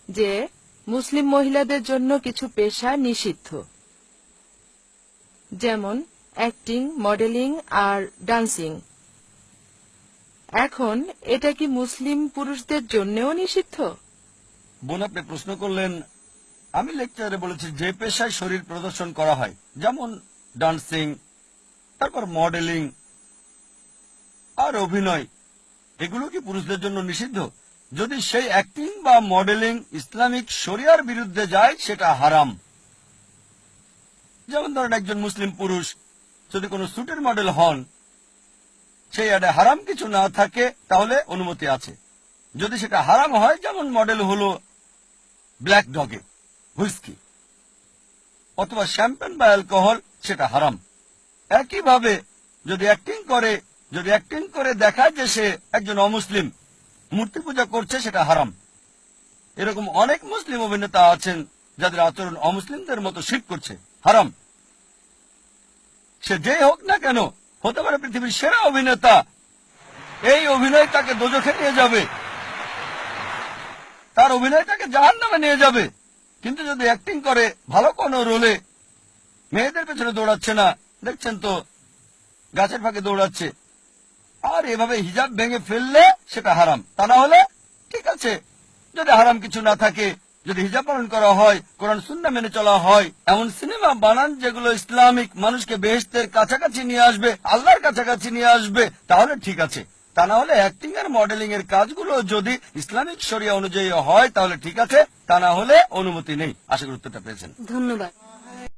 যে মুসলিম মহিলাদের জন্য কিছু পেশা নিষিদ্ধ, যেমন অ্যাক্টিং, মডেলিং আর ডান্সিং। এখন এটা কি মুসলিম পুরুষদের জন্যও নিষিদ্ধ? বোন, আপনি প্রশ্ন করলেন। আমি লেকচারে বলেছি যে পেশায় শরীর প্রদর্শন করা হয়, যেমন ডান্সিং, তারপর মডেলিং আর অভিনয়, এগুলো কি পুরুষদের জন্য নিষিদ্ধ? যদি সেই অ্যাক্টিং বা মডেলিং ইসলামিক শরিয়ার বিরুদ্ধে যায় সেটা হারাম। যেমন ধরেন একজন মুসলিম পুরুষ যদি কোনো স্যুটের মডেল হন, সেই অ্যাডে হারাম কিছু না থাকে তাহলে অনুমতি আছে। যদি সেটা হারাম হয়, যেমন মডেল হলো ব্ল্যাক ডগে, হুইস্কি অথবা শ্যাম্পেন বা অ্যালকোহল, সেটা হারাম। একইভাবে যদি অ্যাক্টিং করে দেখায় যে সে একজন অমুসলিম, মূর্তি পূজা করছে, সেটা হারাম। এরকম অনেক মুসলিম অভিনেতা আছেন যাদের আচরণ অমুসলিমদের মতো শিরক করছে, হারাম। সে যেই হোক না কেন, হতে পারে পৃথিবীর সেরা অভিনেতা, এই অভিনয় তাকে দোজখে নিয়ে যাবে, তার অভিনয় তাকে জাহান্নামে নিয়ে যাবে। কিন্তু যদি অ্যাক্টিং করে ভালো কোনো রোলে, মেয়েদের পেছনে দৌড়াচ্ছে না, দেখছেন তো গাছের ফাঁকে দৌড়াচ্ছে, আর এভাবে হিজাব ভেঙে ফেললে সেটা হারাম। তা না হলে ঠিক আছে। যদি হারাম কিছু না থাকে, যদি হিজাব পালন করা হয়, কোরআন সুন্নাহ মেনে চলা হয়, এমন সিনেমা বানান যেগুলো ইসলামিক, মানুষকে বেহেশতের কাছাকাছি নিয়ে আসবে, আল্লাহর কাছাকাছি নিয়ে আসবে, তাহলে ঠিক আছে। তা না হলে অ্যাক্টিং আর মডেলিং এর কাজগুলো যদি ইসলামিক শরিয়া অনুযায়ী হয় তাহলে ঠিক আছে, তা না হলে অনুমতি নেই। আশা করি উত্তরটা পেয়েছেন। ধন্যবাদ।